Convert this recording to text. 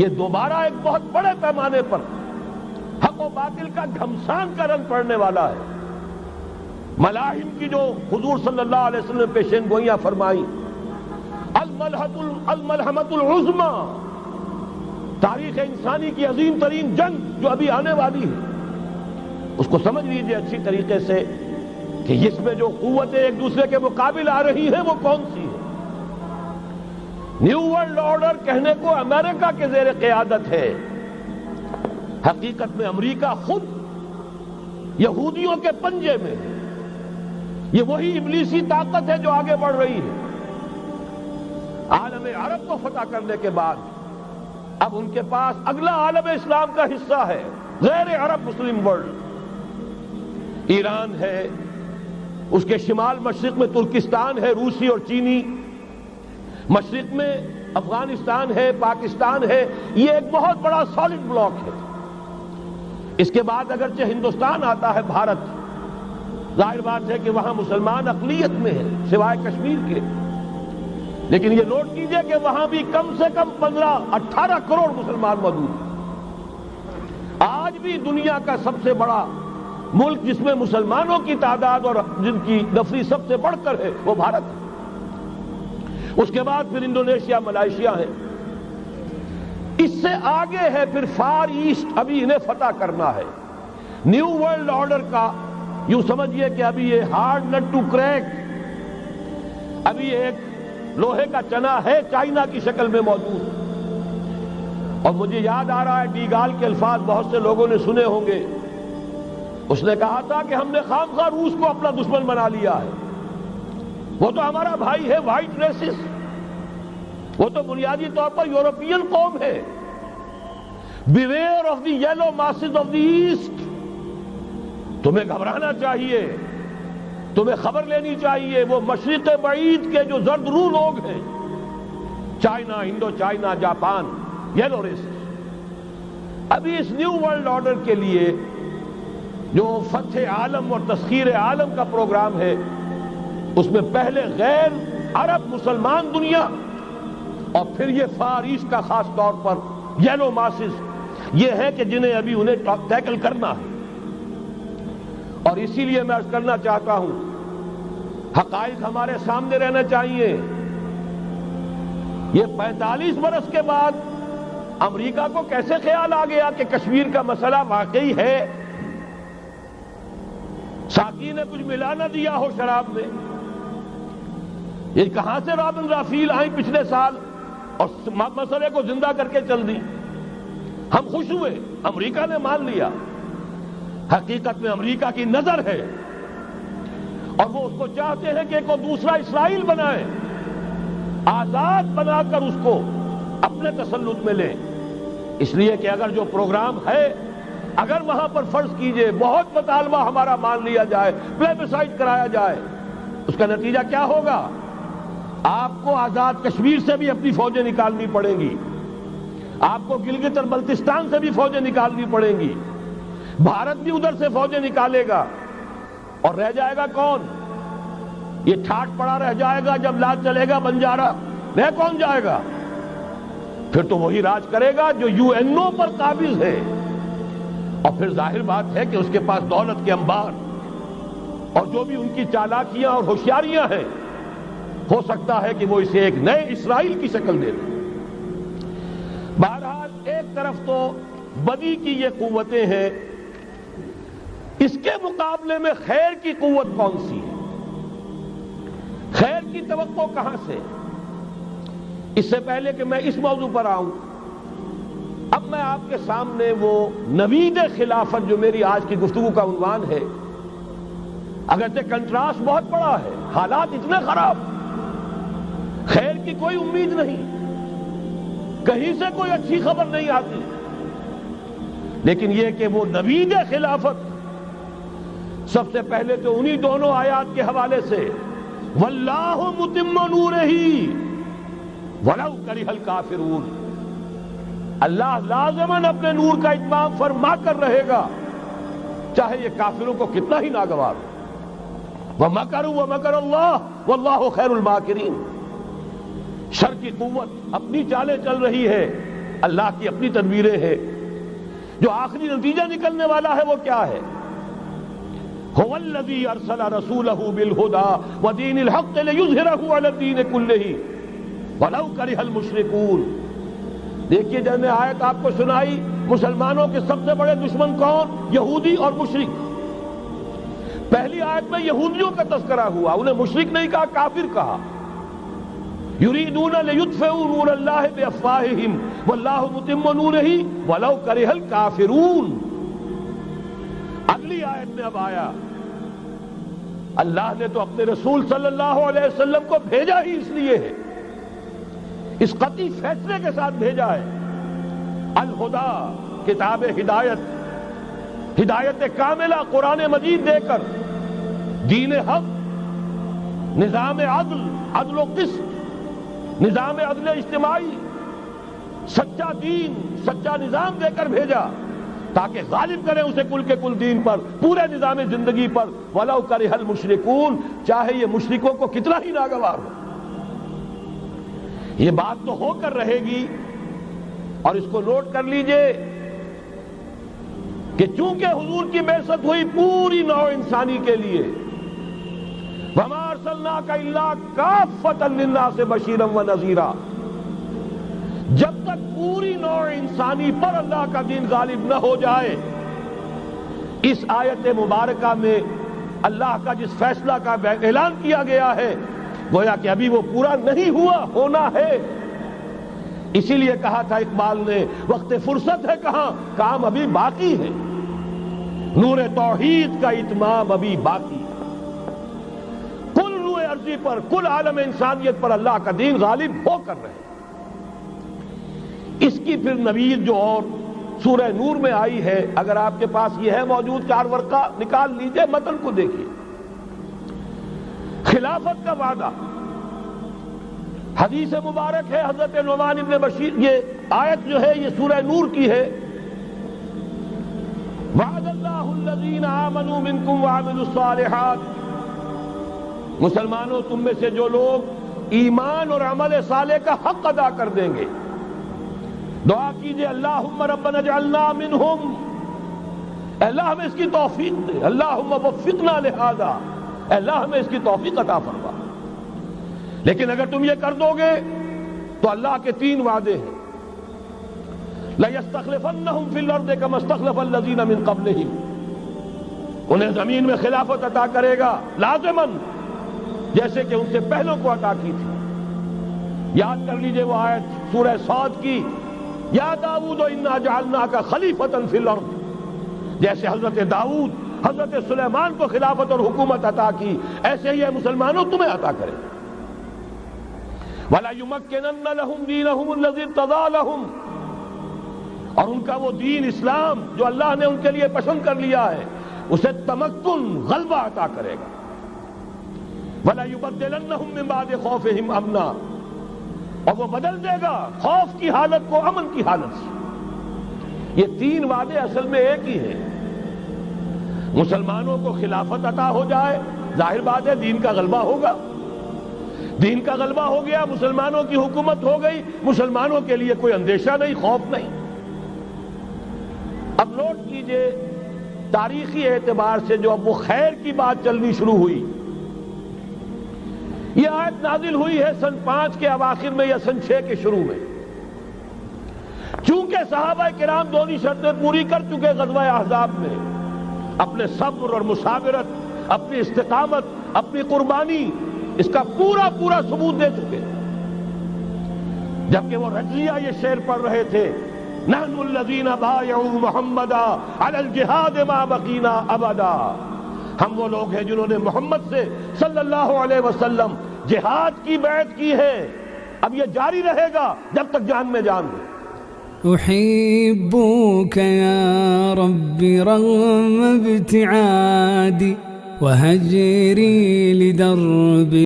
یہ دوبارہ ایک بہت بڑے پیمانے پر حق و باطل کا گھمسان کا رنگ پڑنے والا ہے۔ ملاحم کی جو حضور صلی اللہ علیہ وسلم نے پیشین گوئیاں فرمائی، الملحمۃ العظمیٰ، تاریخ انسانی کی عظیم ترین جنگ جو ابھی آنے والی ہے، اس کو سمجھ لیجئے اچھی طریقے سے کہ اس میں جو قوتیں ایک دوسرے کے مقابل آ رہی ہیں وہ کون سی ہے۔ نیو ورلڈ آرڈر کہنے کو امریکہ کے زیر قیادت ہے، حقیقت میں امریکہ خود یہودیوں کے پنجے میں ہے۔ یہ وہی ابلیسی طاقت ہے جو آگے بڑھ رہی ہے۔ عالم عرب کو فتح کرنے کے بعد اب ان کے پاس اگلا عالم اسلام کا حصہ ہے، غیر عرب مسلم ورلڈ۔ ایران ہے، اس کے شمال مشرق میں ترکستان ہے، روسی اور چینی، مشرق میں افغانستان ہے، پاکستان ہے۔ یہ ایک بہت بڑا سالڈ بلاک ہے۔ اس کے بعد اگرچہ ہندوستان آتا ہے، بھارت، ظاہر بات ہے کہ وہاں مسلمان اقلیت میں ہے سوائے کشمیر کے، لیکن یہ نوٹ کیجئے کہ وہاں بھی کم سے کم 15-18 کروڑ مسلمان موجود ہیں۔ آج بھی دنیا کا سب سے بڑا ملک جس میں مسلمانوں کی تعداد اور جن کی نفری سب سے بڑھ کر ہے وہ بھارت ہے۔ اس کے بعد پھر انڈونیشیا، ملائیشیا ہے، اس سے آگے ہے پھر فار ایسٹ، ابھی انہیں فتح کرنا ہے۔ نیو ورلڈ آرڈر کا یوں سمجھیے کہ ابھی یہ ہارڈ نٹ ٹو کریک، ابھی ایک لوہے کا چنا ہے چائنا کی شکل میں موجود۔ اور مجھے یاد آ رہا ہے ڈی گال کے الفاظ بہت سے لوگوں نے سنے ہوں گے، اس نے کہا تھا کہ ہم نے خام خواہ روس کو اپنا دشمن بنا لیا ہے، وہ تو ہمارا بھائی ہے، وائٹ ریسس، وہ تو بنیادی طور پر یورپین قوم ہے۔ Beware of the yellow masses of the east, تمہیں گھبرانا چاہیے، تمہیں خبر لینی چاہیے۔ وہ مشرق بعید کے جو زرد رو لوگ ہیں، China, Indo China, Japan, yellow races, ابھی اس نیو ورلڈ آرڈر کے لیے جو فتح عالم اور تسخیر عالم کا پروگرام ہے، اس میں پہلے غیر عرب مسلمان دنیا اور پھر یہ فار ایسٹ کا خاص طور پر یلو ماسز، یہ ہے کہ جنہیں ابھی انہیں ٹیکل کرنا ہے۔ اور اسی لیے میں عرض کرنا چاہتا ہوں، حقائق ہمارے سامنے رہنا چاہیے۔ یہ 45 برس کے بعد امریکہ کو کیسے خیال آ گیا کہ کشمیر کا مسئلہ واقعی ہے، ساقی نے کچھ ملا نہ دیا ہو شراب میں؟ یہ کہاں سے رابن رافیل آئی پچھلے سال اور مسئلے کو زندہ کر کے چل دی؟ ہم خوش ہوئے، امریکہ نے مان لیا۔ حقیقت میں امریکہ کی نظر ہے اور وہ اس کو چاہتے ہیں کہ ایک دوسرا اسرائیل بنائے، آزاد بنا کر اس کو اپنے تسلط میں لیں۔ اس لیے کہ اگر جو پروگرام ہے، اگر وہاں پر فرض کیجئے بہت مطالبہ ہمارا مان لیا جائے، پلیبسائٹ کرایا جائے، اس کا نتیجہ کیا ہوگا؟ آپ کو آزاد کشمیر سے بھی اپنی فوجیں نکالنی پڑیں گی، آپ کو گلگت اور بلتستان سے بھی فوجیں نکالنی پڑیں گی، بھارت بھی ادھر سے فوجیں نکالے گا، اور رہ جائے گا کون؟ یہ ٹھاٹ پڑا رہ جائے گا جب لاج چلے گا بنجارہ، رہ کون جائے گا؟ پھر تو وہی راج کرے گا جو یو این او پر قابض ہے، اور پھر ظاہر بات ہے کہ اس کے پاس دولت کے انبار اور جو بھی ان کی چالاکیاں اور ہوشیاریاں ہیں، ہو سکتا ہے کہ وہ اسے ایک نئے اسرائیل کی شکل دے دیں۔ بہرحال ایک طرف تو بدی کی یہ قوتیں ہیں، اس کے مقابلے میں خیر کی قوت کون سی ہے؟ خیر کی توقع کہاں سے؟ اس سے پہلے کہ میں اس موضوع پر آؤں، اب میں آپ کے سامنے وہ نوید خلافت جو میری آج کی گفتگو کا عنوان ہے، اگرچہ کنٹراسٹ بہت بڑا ہے، حالات اتنے خراب، خیر کی کوئی امید نہیں، کہیں سے کوئی اچھی خبر نہیں آتی، لیکن یہ کہ وہ نوید خلافت سب سے پہلے تو انہی دونوں آیات کے حوالے سے، واللہ متم نورہ ولو کرہ الکافرون، اللہ لازماً اپنے نور کا اتمام فرما کر رہے گا چاہے یہ کافروں کو کتنا ہی ناگوار ہو۔ وَمَكَرُوا وَمَكَرَ اللَّهُ وَاللَّهُ خَيْرُ الْمَاكِرِينَ۔ شر کی قوت اپنی چالیں چل رہی ہے، اللہ کی اپنی تدبیریں ہیں. جو آخری نتیجہ نکلنے والا ہے وہ کیا ہے؟ هو الذی ارسل رسولہ بالہدی ودین الحق لیظہرہ علی الدین کلہ ولو کرہ المشرکون. دیکھیے جب میں آیت آپ کو سنائی، مسلمانوں کے سب سے بڑے دشمن کون؟ یہودی اور مشرک. پہلی آیت میں یہودیوں کا تذکرہ ہوا، انہیں مشرک نہیں کہا، کافر کہا. یریدون لیطفئوا نور اللہ بافواہہم واللہ متم نورہ ولو کرہ الکافرون. اگلی آیت میں اب آیا اللہ نے تو اپنے رسول صلی اللہ علیہ وسلم کو بھیجا ہی اس لیے ہے، اس قطعی فیصلے کے ساتھ بھیجا ہے. الہدیٰ، کتاب ہدایت، ہدایت کاملہ قرآن مجید دے کر، دین حق، نظام عدل، عدل و قسط، نظام عدل اجتماعی، سچا دین، سچا نظام دے کر بھیجا تاکہ غالب کریں اسے کل کے کل دین پر، پورے نظام زندگی پر. وَلَوْ كَرِهَ الْمُشْرِكُونَ، چاہے یہ مشرکوں کو کتنا ہی ناگوار ہو. یہ بات تو ہو کر رہے گی، اور اس کو نوٹ کر لیجئے کہ چونکہ حضور کی بعثت ہوئی پوری نوع انسانی کے لیے، وَمَا أَرْسَلْنَاكَ إِلَّا كَافَّةً لِلنَّاسِ بَشِيرًا وَنَذِيرًا، جب تک پوری نوع انسانی پر اللہ کا دین غالب نہ ہو جائے. اس آیت مبارکہ میں اللہ کا جس فیصلہ کا اعلان کیا گیا ہے گویا کہ ابھی وہ پورا نہیں ہوا، ہونا ہے. اسی لیے کہا تھا اقبال نے، وقت فرصت ہے کہاں، کام ابھی باقی ہے، نور توحید کا اتمام ابھی باقی ہے. کل روئے ارضی پر، کل عالم انسانیت پر اللہ کا دین غالب ہو کر رہے. اس کی پھر نوید جو اور سورہ نور میں آئی ہے، اگر آپ کے پاس یہ ہے موجود 4 ورقہ نکال لیجئے، متن کو دیکھیے. خلافت کا وعدہ، حدیث مبارک ہے حضرت نعمان ابن بشیر، یہ آیت جو ہے یہ سورہ نور کی ہے. وعد اللہ الذین آمنوا منکم وعملوا الصالحات، مسلمانوں تم میں سے جو لوگ ایمان اور عمل صالح کا حق ادا کر دیں گے، دعا کیجئے اللہم ربنا اجعلنا منہم، اے اللہ ہمیں اس کی توفیق دے، اللہم وفقنا لہذا، اے اللہ ہمیں اس کی توفیق عطا فرما. لیکن اگر تم یہ کر دو گے تو اللہ کے 3 وعدے ہیں. لَيَسْتَخْلِفَنَّهُمْ فِي الْأَرْضِ كَمَا اسْتَخْلَفَ الَّذِينَ مِن قَبْلِهِمْ، انہیں زمین میں خلافت عطا کرے گا لازماً، جیسے کہ ان سے پہلوں کو عطا کی تھی. یاد کر لیجئے وہ آیت سورہ صاد کی، یا داؤد انا جعلناک خلیفۃ فی الارض، جیسے حضرت داؤد حضرت سلیمان کو خلافت اور حکومت عطا کی، ایسے ہی مسلمانوں تمہیں عطا کرے. وَلَيُمَكِّنَنَّ لَهُمْ دِينَهُمُ الَّذِي ارْتَضَىٰ لَهُمْ، اور ان کا وہ دین اسلام جو اللہ نے ان کے لیے پسند کر لیا ہے اسے تمکن، غلبہ عطا کرے گا. وَلَيُبَدِّلَنَّهُمْ مِن بَعْدِ خَوْفِهِمْ أَمْنًا، اور وہ بدل دے گا خوف کی حالت کو امن کی حالت سے. یہ 3 وعدے اصل میں ایک ہی ہیں. مسلمانوں کو خلافت عطا ہو جائے، ظاہر بات ہے دین کا غلبہ ہوگا. دین کا غلبہ ہو گیا، مسلمانوں کی حکومت ہو گئی، مسلمانوں کے لیے کوئی اندیشہ نہیں، خوف نہیں. اب نوٹ کیجئے تاریخی اعتبار سے جو اب وہ خیر کی بات چلنی شروع ہوئی، یہ آیت نازل ہوئی ہے سن 5 کے اواخر میں یا سن 6 کے شروع میں. چونکہ صحابہ کرام دونوں شرطیں پوری کر چکے غزوہ احزاب میں، اپنے صبر اور مصابرت، اپنی استقامت، اپنی قربانی، اس کا پورا ثبوت دے چکے. جبکہ وہ رجزیہ یہ شعر پڑھ رہے تھے، نحن الذین بایعوا محمدا علی الجہاد ما بقینا ابدا، ہم وہ لوگ ہیں جنہوں نے محمد سے صلی اللہ علیہ وسلم جہاد کی بیعت کی ہے، اب یہ جاری رہے گا جب تک جان میں جان ہے. أحبك يا ربي رغم ابتعادي وهجري لدرب